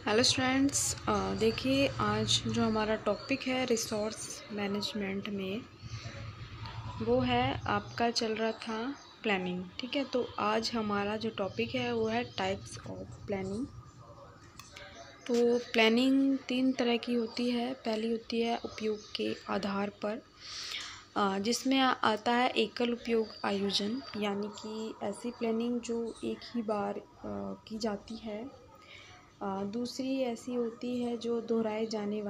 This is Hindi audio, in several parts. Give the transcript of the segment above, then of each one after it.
हेलो स्टूडेंट्स, देखिए आज जो हमारा टॉपिक है रिसोर्स मैनेजमेंट में वो है आपका चल रहा था प्लानिंग। ठीक है, तो आज हमारा जो टॉपिक है वो है टाइप्स ऑफ प्लानिंग। तो प्लानिंग 3 तरह की होती है। पहली होती है उपयोग के आधार पर, जिसमें आता है एकल उपयोग आयोजन, यानी कि ऐसी प्लानिंग जो एक ही बार की जाती है। दूसरी ऐसी होती है जो दोहराए जाने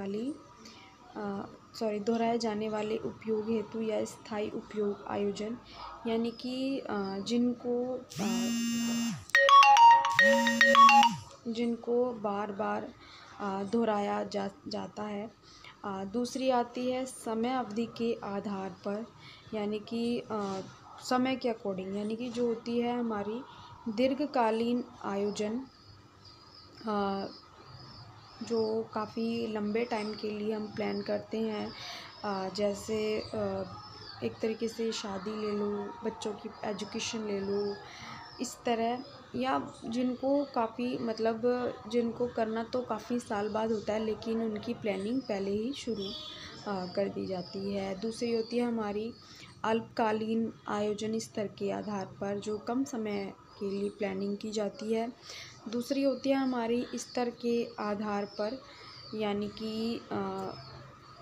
वाले उपयोग हेतु या स्थायी उपयोग आयोजन, यानी कि जिनको बार बार दोहराया जाता है। दूसरी आती है समय अवधि के आधार पर, यानी कि समय के अकॉर्डिंग, यानी कि जो होती है हमारी दीर्घकालीन आयोजन, जो काफ़ी लंबे टाइम के लिए हम प्लान करते हैं। जैसे एक तरीके से शादी ले लो, बच्चों की एजुकेशन ले लो, इस तरह, या जिनको करना तो काफ़ी साल बाद होता है, लेकिन उनकी प्लानिंग पहले ही शुरू कर दी जाती है। दूसरी होती है हमारी अल्पकालीन आयोजन स्तर के आधार पर, जो कम समय के लिए प्लानिंग की जाती है। दूसरी होती है हमारी स्तर के आधार पर, यानी कि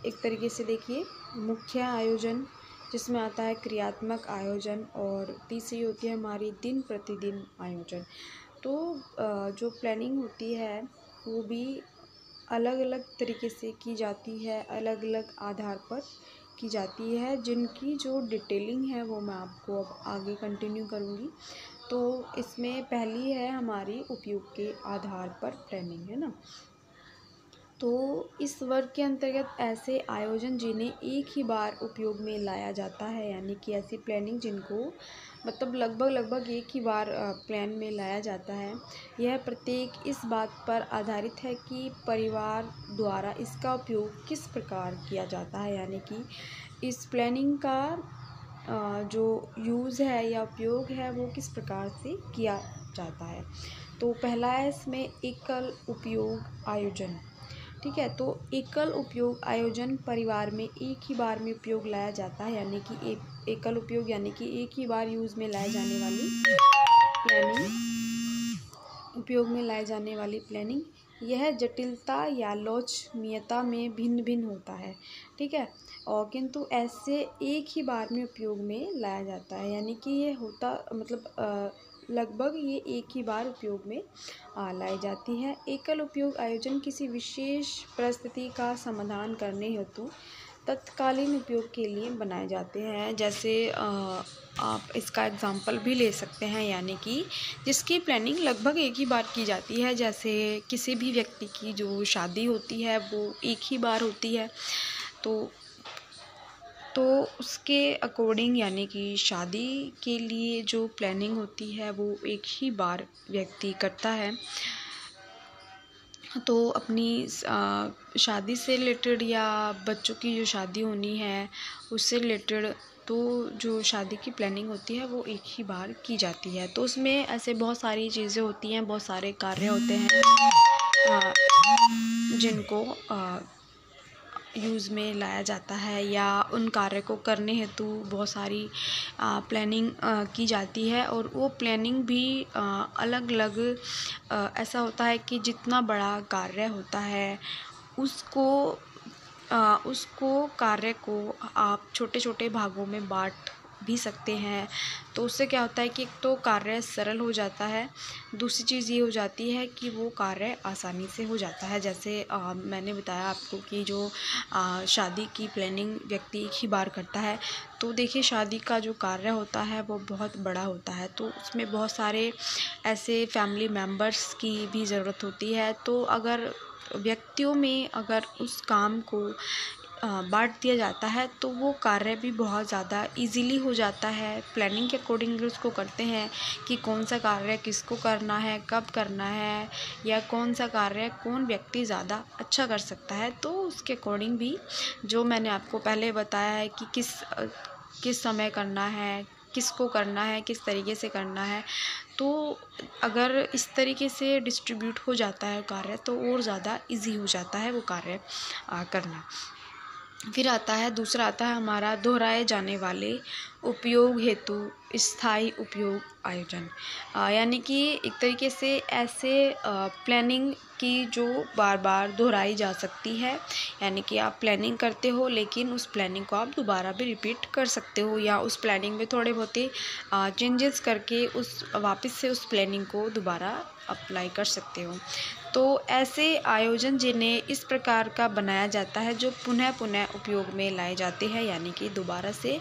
एक तरीके से देखिए मुख्य आयोजन, जिसमें आता है क्रियात्मक आयोजन। और तीसरी होती है हमारी दिन प्रतिदिन आयोजन। तो जो प्लानिंग होती है वो भी अलग अलग तरीके से की जाती है, अलग अलग आधार पर की जाती है, जिनकी जो डिटेलिंग है वो मैं आपको अब आगे कंटिन्यू करूँगी। तो इसमें पहली है हमारी उपयोग के आधार पर प्लानिंग, है ना। तो इस वर्ग के अंतर्गत ऐसे आयोजन जिन्हें एक ही बार उपयोग में लाया जाता है, यानी कि ऐसी प्लानिंग जिनको लगभग एक ही बार प्लान में लाया जाता है। यह प्रत्येक इस बात पर आधारित है कि परिवार द्वारा इसका उपयोग किस प्रकार किया जाता है, यानी कि इस प्लानिंग का जो यूज़ है या उपयोग है वो किस प्रकार से किया जाता है। तो पहला है इसमें एकल उपयोग आयोजन। ठीक है, तो एकल उपयोग आयोजन परिवार में एक ही बार में उपयोग लाया जाता है, यानी कि एकल उपयोग यानी कि एक ही बार उपयोग में लाए जाने वाली प्लानिंग। यह जटिलता या लोचनीयता में भिन्न भिन्न होता है। ठीक है, और किंतु ऐसे एक ही बार में उपयोग में लाया जाता है, यानी कि ये होता लगभग ये एक ही बार उपयोग में लाई जाती है। एकल उपयोग आयोजन किसी विशेष परिस्थिति का समाधान करने हेतु तत्कालीन उपयोग के लिए बनाए जाते हैं। जैसे आप इसका एग्जांपल भी ले सकते हैं, यानी कि जिसकी प्लानिंग लगभग एक ही बार की जाती है। जैसे किसी भी व्यक्ति की जो शादी होती है वो एक ही बार होती है, तो उसके अकॉर्डिंग, यानी कि शादी के लिए जो प्लानिंग होती है वो एक ही बार व्यक्ति करता है। तो अपनी शादी से रिलेटेड या बच्चों की जो शादी होनी है उससे रिलेटेड, तो जो शादी की प्लानिंग होती है वो एक ही बार की जाती है। तो उसमें ऐसे बहुत सारी चीज़ें होती हैं, बहुत सारे कार्य होते हैं जिनको यूज़ में लाया जाता है, या उन कार्य को करने हेतु बहुत सारी प्लानिंग की जाती है। और वो प्लानिंग भी अलग अलग ऐसा होता है कि जितना बड़ा कार्य होता है उसको कार्य को आप छोटे छोटे भागों में बांट भी सकते हैं। तो उससे क्या होता है कि एक तो कार्य सरल हो जाता है, दूसरी चीज़ ये हो जाती है कि वो कार्य आसानी से हो जाता है। जैसे मैंने बताया आपको कि जो शादी की प्लानिंग व्यक्ति एक ही बार करता है, तो देखिए शादी का जो कार्य होता है वो बहुत बड़ा होता है, तो उसमें बहुत सारे ऐसे फैमिली मेम्बर्स की भी ज़रूरत होती है। तो अगर व्यक्तियों में अगर उस काम को बांट दिया जाता है तो वो कार्य भी बहुत ज़्यादा इजीली हो जाता है। प्लानिंग के अकॉर्डिंग उसको करते हैं कि कौन सा कार्य किसको करना है, कब करना है, या कौन सा कार्य कौन व्यक्ति ज़्यादा अच्छा कर सकता है। तो उसके अकॉर्डिंग भी जो मैंने आपको पहले बताया है कि किस समय करना है, किसको करना है, किस तरीके से करना है। तो अगर इस तरीके से डिस्ट्रीब्यूट हो जाता है कार्य तो और ज़्यादा इजी हो जाता है वो कार्य करना। फिर दूसरा आता है हमारा दोहराए जाने वाले उपयोग हेतु स्थायी उपयोग आयोजन। यानी कि एक तरीके से ऐसे प्लानिंग की जो बार बार दोहराई जा सकती है। यानी कि आप प्लानिंग करते हो लेकिन उस प्लानिंग को आप दोबारा भी रिपीट कर सकते हो, या उस प्लानिंग में थोड़े बहुत ही चेंजेस करके वापस से उस प्लानिंग को दोबारा अप्लाई कर सकते हो। तो ऐसे आयोजन जिन्हें इस प्रकार का बनाया जाता है जो पुनः पुनः उपयोग में लाए जाते हैं, यानी कि दोबारा से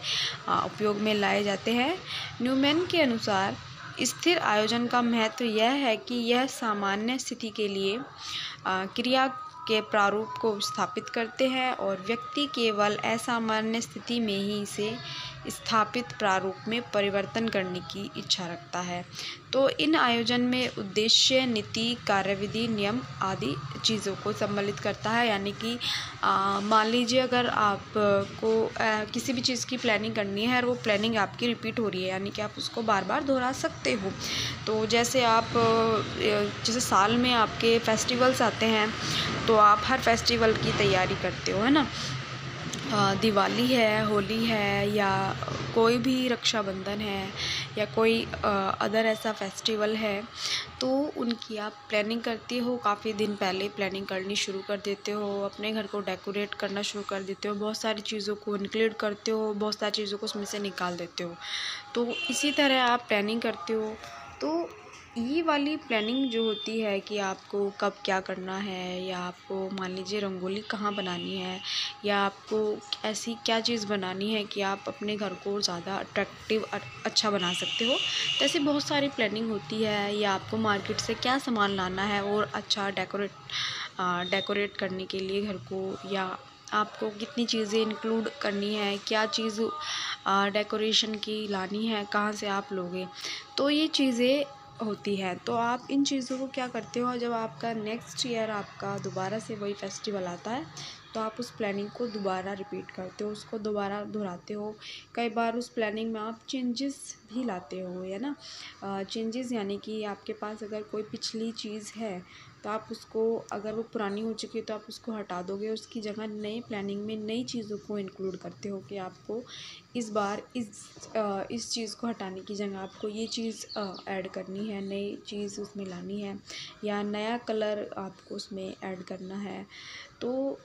उपयोग में लाए जाते हैं। न्यूमैन के अनुसार स्थिर आयोजन का महत्व यह है कि यह सामान्य स्थिति के लिए क्रिया के प्रारूप को स्थापित करते हैं और व्यक्ति केवल असामान्य स्थिति में ही इसे स्थापित प्रारूप में परिवर्तन करने की इच्छा रखता है। तो इन आयोजन में उद्देश्य, नीति, कार्यविधि, नियम आदि चीज़ों को सम्मिलित करता है। यानी कि मान लीजिए अगर आपको किसी भी चीज़ की प्लानिंग करनी है और वो प्लानिंग आपकी रिपीट हो रही है, यानी कि आप उसको बार बार दोहरा सकते हो। तो जैसे साल में आपके फेस्टिवल्स आते हैं तो आप हर फेस्टिवल की तैयारी करते हो, है ना। दिवाली है, होली है, या कोई भी रक्षाबंधन है, या कोई अदर ऐसा फेस्टिवल है, तो उनकी आप प्लानिंग करती हो। काफ़ी दिन पहले प्लानिंग करनी शुरू कर देते हो, अपने घर को डेकोरेट करना शुरू कर देते हो, बहुत सारी चीज़ों को इंक्लूड करते हो, बहुत सारी चीज़ों को उसमें से निकाल देते हो। तो इसी तरह आप प्लानिंग करते हो। तो ये वाली प्लानिंग जो होती है कि आपको कब क्या करना है, या आपको मान लीजिए रंगोली कहाँ बनानी है, या आपको ऐसी क्या चीज़ बनानी है कि आप अपने घर को ज़्यादा अट्रैक्टिव अच्छा बना सकते हो। तो ऐसी बहुत सारी प्लानिंग होती है। या आपको मार्केट से क्या सामान लाना है और अच्छा डेकोरेट करने के लिए घर को, या आपको कितनी चीज़ें इंक्लूड करनी है, क्या चीज़ डेकोरेशन की लानी है, कहाँ से आप लोगे। तो ये चीज़ें होती है। तो आप इन चीज़ों को क्या करते हो, जब आपका नेक्स्ट ईयर आपका दोबारा से वही फेस्टिवल आता है तो आप उस प्लानिंग को दोबारा रिपीट करते हो, उसको दोबारा दोहराते हो। कई बार उस प्लानिंग में आप चेंजेस भी लाते हो, है ना। चेंजेस यानी कि आपके पास अगर कोई पिछली चीज़ है तो आप उसको, अगर वो पुरानी हो चुकी है तो आप उसको हटा दोगे, उसकी जगह नए प्लानिंग में नई चीज़ों को इंक्लूड करते हो कि आपको इस बार इस चीज़ को हटाने की जगह आपको ये चीज़ ऐड करनी है, नई चीज़ उसमें लानी है, या नया कलर आपको उसमें ऐड करना है। तो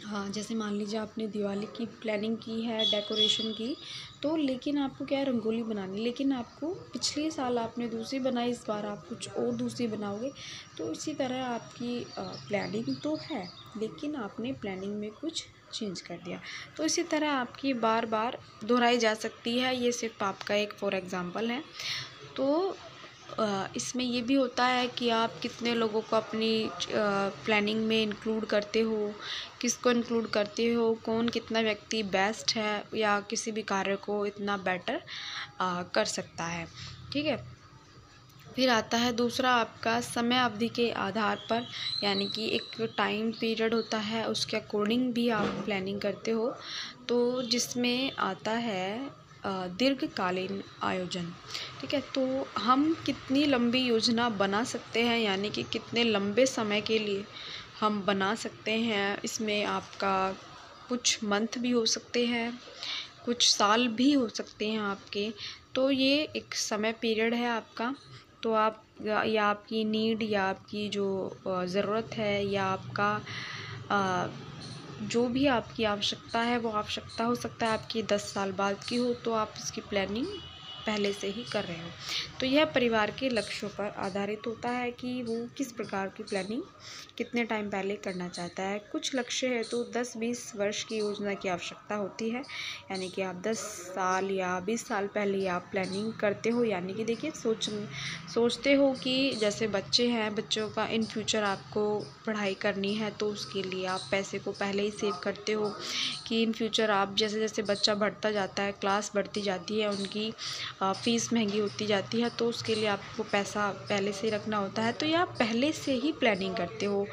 हाँ, जैसे मान लीजिए आपने दिवाली की प्लानिंग की है डेकोरेशन की, तो लेकिन आपको क्या है, रंगोली बनानी, लेकिन आपको पिछले साल आपने दूसरी बनाई, इस बार आप कुछ और दूसरी बनाओगे। तो इसी तरह आपकी प्लानिंग तो है लेकिन आपने प्लानिंग में कुछ चेंज कर दिया। तो इसी तरह आपकी बार बार दोहराई जा सकती है। ये सिर्फ आपका एक फॉर एग्ज़ाम्पल है। तो इसमें ये भी होता है कि आप कितने लोगों को अपनी प्लानिंग में इंक्लूड करते हो, किसको इंक्लूड करते हो, कौन कितना व्यक्ति बेस्ट है या किसी भी कार्य को इतना बेटर कर सकता है। ठीक है। फिर आता है दूसरा आपका समय अवधि के आधार पर, यानी कि एक टाइम पीरियड होता है, उसके अकॉर्डिंग भी आप प्लानिंग करते हो। तो जिसमें आता है दीर्घकालीन आयोजन। ठीक है। तो हम कितनी लंबी योजना बना सकते हैं, यानी कि कितने लंबे समय के लिए हम बना सकते हैं। इसमें आपका कुछ मंथ भी हो सकते हैं, कुछ साल भी हो सकते हैं आपके। तो ये एक समय पीरियड है आपका। तो आप या आपकी नीड, या आपकी जो ज़रूरत है, या आपका जो भी आपकी आवश्यकता है, वो आवश्यकता हो सकता है आपकी 10 साल बाद की हो, तो आप इसकी प्लानिंग पहले से ही कर रहे हो। तो यह परिवार के लक्ष्यों पर आधारित होता है कि वो किस प्रकार की प्लानिंग कितने टाइम पहले करना चाहता है। कुछ लक्ष्य है तो 10-20 वर्ष की योजना की आवश्यकता होती है, यानी कि आप 10 साल या 20 साल पहले आप प्लानिंग करते हो। यानी कि देखिए सोचते हो कि जैसे बच्चे हैं, बच्चों का इन फ्यूचर आपको पढ़ाई करनी है, तो उसके लिए आप पैसे को पहले ही सेव करते हो कि इन फ्यूचर आप जैसे जैसे बच्चा बढ़ता जाता है, क्लास बढ़ती जाती है, उनकी फ़ीस महंगी होती जाती है, तो उसके लिए आपको पैसा पहले से ही रखना होता है। तो या पहले से ही प्लानिंग करते हो,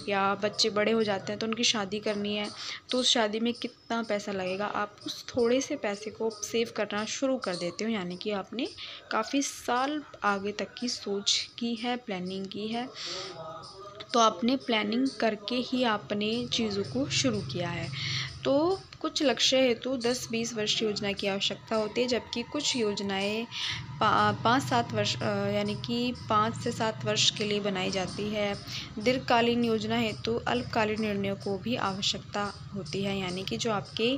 या बच्चे बड़े हो जाते हैं तो उनकी शादी करनी है, तो उस शादी में कितना पैसा लगेगा, आप उस थोड़े से पैसे को सेव करना शुरू कर देते हो, यानी कि आपने काफ़ी साल आगे तक की सोच की है, प्लानिंग की है। तो आपने प्लानिंग करके ही आपने चीज़ों को शुरू किया है। तो कुछ लक्ष्य हेतु 10-20 वर्ष योजना की आवश्यकता होती है, जबकि कुछ योजनाएं 5-7 वर्ष यानी कि 5 से 7 वर्ष के लिए बनाई जाती है। दीर्घकालीन योजना हेतु अल्पकालीन निर्णयों को भी आवश्यकता होती है, यानी कि जो आपके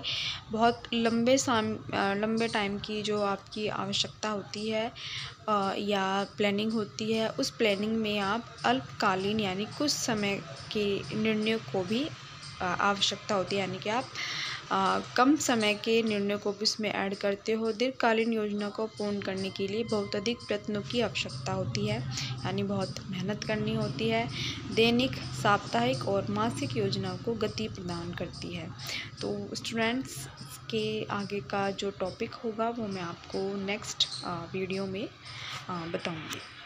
बहुत लंबे टाइम की जो आपकी आवश्यकता होती है या प्लानिंग होती है, उस प्लानिंग में आप अल्पकालीन यानी कुछ समय के निर्णयों को भी आवश्यकता होती है, यानी कि आप कम समय के निर्णयों को भी इसमें ऐड करते हो। दीर्घकालीन योजना को पूर्ण करने के लिए बहुत अधिक प्रयत्नों की आवश्यकता होती है, यानी बहुत मेहनत करनी होती है। दैनिक, साप्ताहिक और मासिक योजनाओं को गति प्रदान करती है। तो स्टूडेंट्स, के आगे का जो टॉपिक होगा वो मैं आपको नेक्स्ट वीडियो में बताऊंगी।